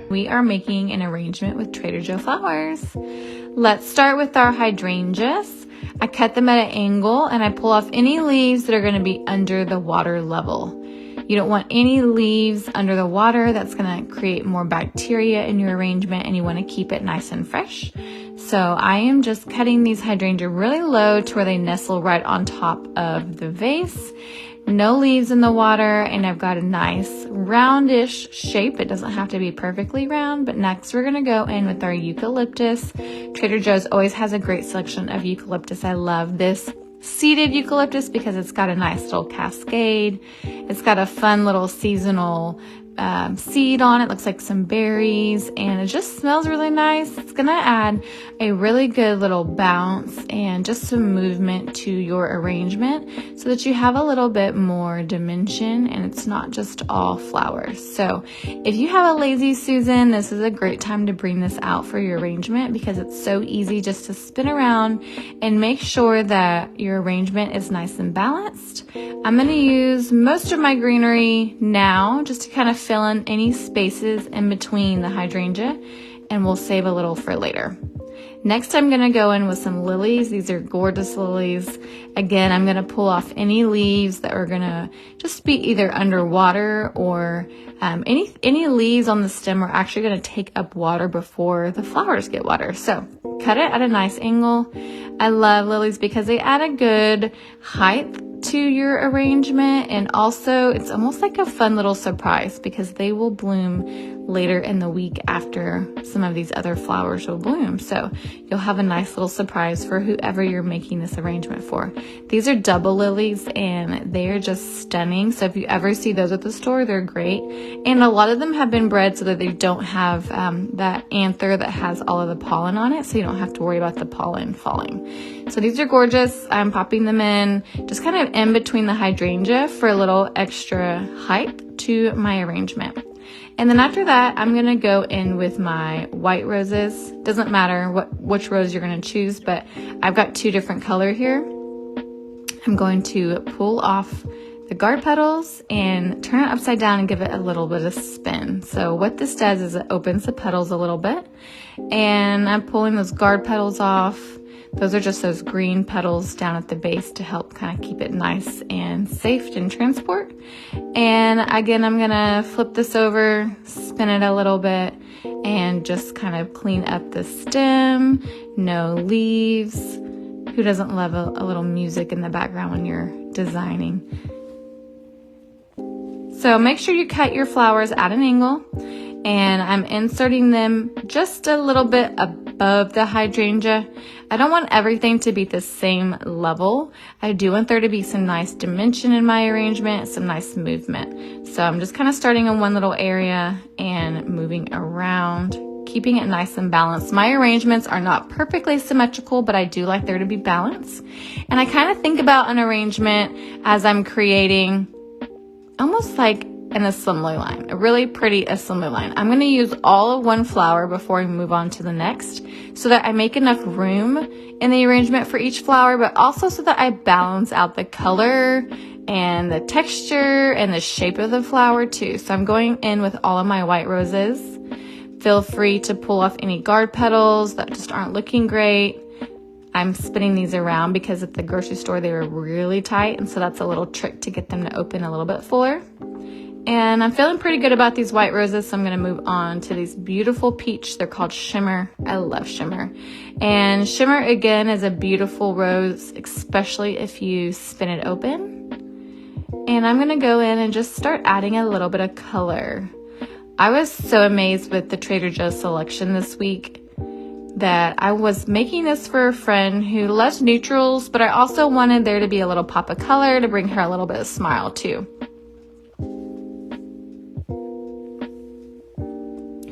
We are making an arrangement with Trader Joe flowers. Let's start with our hydrangeas. I cut them at an angle and I pull off any leaves that are going to be under the water level. You don't want any leaves under the water. That's going to create more bacteria in your arrangement, and you want to keep it nice and fresh. So I am just cutting these hydrangea really low to where they nestle right on top of the vase. No leaves in the water, and I've got a nice roundish shape. It doesn't have to be perfectly round, but next we're going to go in with our eucalyptus. Trader Joe's always has a great selection of eucalyptus. I love this seeded eucalyptus because it's got a nice little cascade. It's got a fun little seasonal seed on it. Looks like some berries, and it just smells really nice. It's gonna add a really good little bounce and just some movement to your arrangement so that you have a little bit more dimension and it's not just all flowers. So if you have a lazy Susan, this is a great time to bring this out for your arrangement because it's so easy just to spin around and make sure that your arrangement is nice and balanced. I'm going to use most of my greenery now just to kind of fill in any spaces in between the hydrangea, and we'll save a little for later. Next, I'm going to go in with some lilies. These are gorgeous lilies. Again, I'm going to pull off any leaves that are going to just be either underwater or any leaves on the stem are actually going to take up water before the flowers get water. So cut it at a nice angle. I love lilies because they add a good height to your arrangement, and also it's almost like a fun little surprise because they will bloom later in the week after some of these other flowers will bloom. So you'll have a nice little surprise for whoever you're making this arrangement for. These are double lilies and they are just stunning. So if you ever see those at the store, they're great. And a lot of them have been bred so that they don't have that anther that has all of the pollen on it. So you don't have to worry about the pollen falling. So these are gorgeous. I'm popping them in just kind of in between the hydrangea for a little extra height to my arrangement. And then after that, I'm going to go in with my white roses. Doesn't matter which rose you're going to choose, but I've got two different color here. I'm going to pull off the guard petals and turn it upside down and give it a little bit of spin. So what this does is it opens the petals a little bit, and I'm pulling those guard petals off. Those are just those green petals down at the base to help kind of keep it nice and safe in transport. And again, I'm gonna flip this over, spin it a little bit, and just kind of clean up the stem. No leaves. Who doesn't love a little music in the background when you're designing? So make sure you cut your flowers at an angle, and I'm inserting them just a little bit above the hydrangea. I don't want everything to be the same level. I do want there to be some nice dimension in my arrangement, some nice movement. So I'm just kind of starting in one little area and moving around, keeping it nice and balanced. My arrangements are not perfectly symmetrical, but I do like there to be balance. And I kind of think about an arrangement as I'm creating almost like an assembly line, a really pretty assembly line. I'm going to use all of one flower before we move on to the next so that I make enough room in the arrangement for each flower, but also so that I balance out the color and the texture and the shape of the flower too. So I'm going in with all of my white roses. Feel free to pull off any guard petals that just aren't looking great. I'm spinning these around because at the grocery store they were really tight, and so that's a little trick to get them to open a little bit fuller. And I'm feeling pretty good about these white roses, so I'm going to move on to these beautiful peach. They're called Shimmer. I love Shimmer. And Shimmer, again, is a beautiful rose, especially if you spin it open. And I'm going to go in and just start adding a little bit of color. I was so amazed with the Trader Joe's selection this week that I was making this for a friend who loves neutrals, but I also wanted there to be a little pop of color to bring her a little bit of smile too.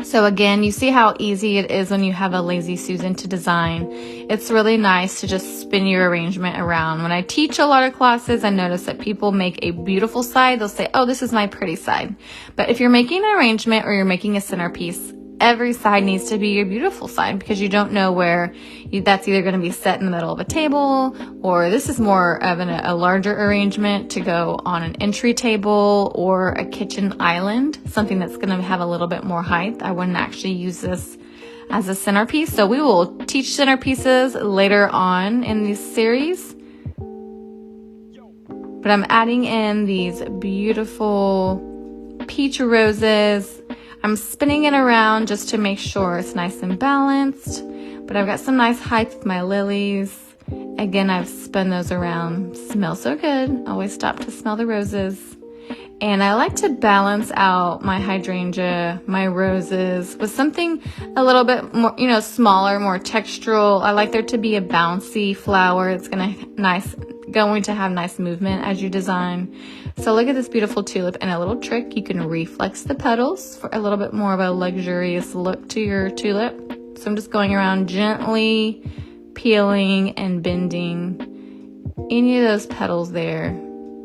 So again, you see how easy it is when you have a lazy Susan to design. It's really nice to just spin your arrangement around. When I teach a lot of classes, I notice that people make a beautiful side. They'll say, oh, this is my pretty side. But if you're making an arrangement or you're making a centerpiece, every side needs to be your beautiful side because you don't know where that's either going to be set in the middle of a table, or this is more of a larger arrangement to go on an entry table or a kitchen island, something that's going to have a little bit more height. I wouldn't actually use this as a centerpiece. So we will teach centerpieces later on in this series. But I'm adding in these beautiful peach roses. I'm spinning it around just to make sure it's nice and balanced. But I've got some nice height with my lilies. Again, I've spun those around. Smells so good. Always stop to smell the roses. And I like to balance out my hydrangea, my roses, with something a little bit more, smaller, more textural. I like there to be a bouncy flower. It's going to have nice movement as you design. So look at this beautiful tulip, and a little trick, you can reflex the petals for a little bit more of a luxurious look to your tulip. So I'm just going around gently peeling and bending any of those petals there.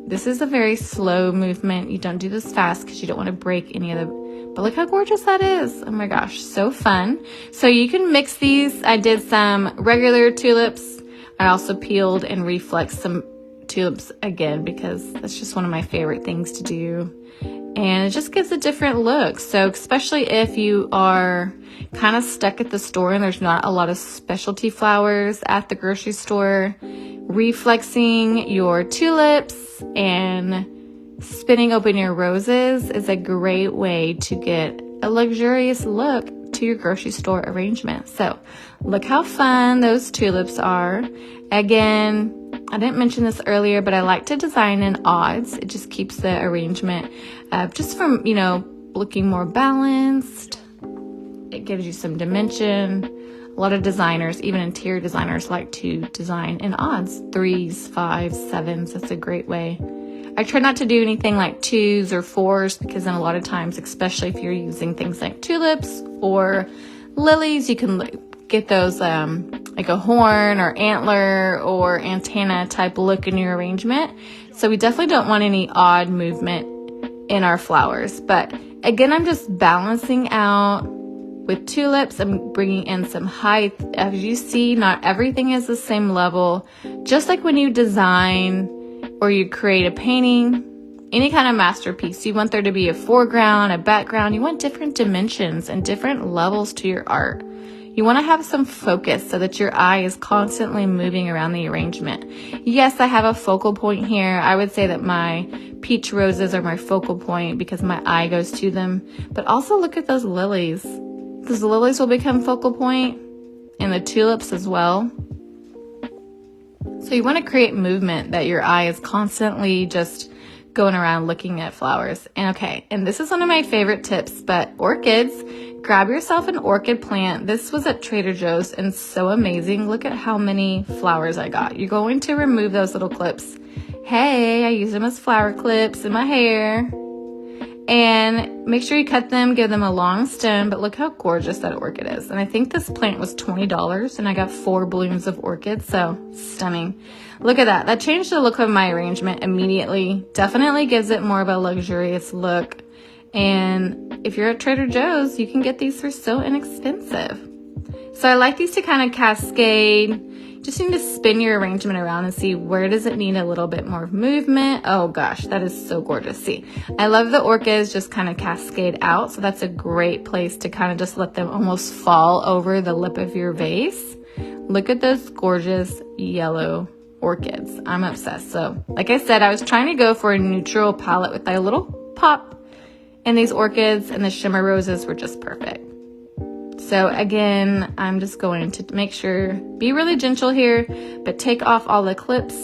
This is a very slow movement. You don't do this fast because you don't want to break any of the, but look how gorgeous that is. Oh my gosh, so fun. So you can mix these. I did some regular tulips. I also peeled and reflexed some tulips again because that's just one of my favorite things to do. And it just gives a different look. So especially if you are kind of stuck at the store and there's not a lot of specialty flowers at the grocery store, reflexing your tulips and spinning open your roses is a great way to get a luxurious look to your grocery store arrangement. So look how fun those tulips are. Again, I didn't mention this earlier, but I like to design in odds. It just keeps the arrangement just from, looking more balanced. It gives you some dimension. A lot of designers, even interior designers, like to design in odds. 3s, 5s, 7s. That's a great way. I try not to do anything like 2s or 4s because then a lot of times, especially if you're using things like tulips or lilies, you can get those like a horn or antler or antenna type look in your arrangement. So we definitely don't want any odd movement in our flowers. But again, I'm just balancing out with tulips. I'm bringing in some height. As you see, not everything is the same level. Just like when you design or you create a painting, any kind of masterpiece, you want there to be a foreground, a background. You want different dimensions and different levels to your art. You want to have some focus so that your eye is constantly moving around the arrangement. Yes, I have a focal point here. I would say that my peach roses are my focal point because my eye goes to them. But also look at those lilies. Those lilies will become focal point, and the tulips as well. So you want to create movement that your eye is constantly just going around looking at flowers. And this is one of my favorite tips, but orchids, grab yourself an orchid plant. This was at Trader Joe's and so amazing. Look at how many flowers I got. You're going to remove those little clips. Hey, I use them as flower clips in my hair. And make sure you cut them, give them a long stem, but look how gorgeous that orchid is. And I think this plant was $20 and I got 4 blooms of orchids, so stunning. Look at that. That changed the look of my arrangement immediately. Definitely gives it more of a luxurious look. And if you're at Trader Joe's, you can get these for so inexpensive. So I like these to kind of cascade. Just need to spin your arrangement around and see where does it need a little bit more movement. Oh gosh, that is so gorgeous. See, I love the orchids just kind of cascade out. So that's a great place to kind of just let them almost fall over the lip of your vase. Look at those gorgeous yellow orchids. I'm obsessed. So like I said, I was trying to go for a neutral palette with a little pop, and these orchids and the shimmer roses were just perfect. So again, I'm just going to make sure, be really gentle here, but take off all the clips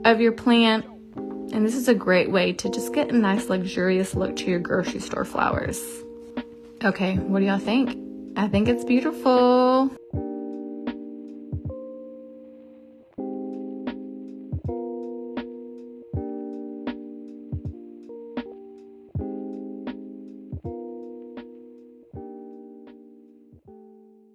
of your plant. And this is a great way to just get a nice luxurious look to your grocery store flowers. Okay, what do y'all think? I think it's beautiful.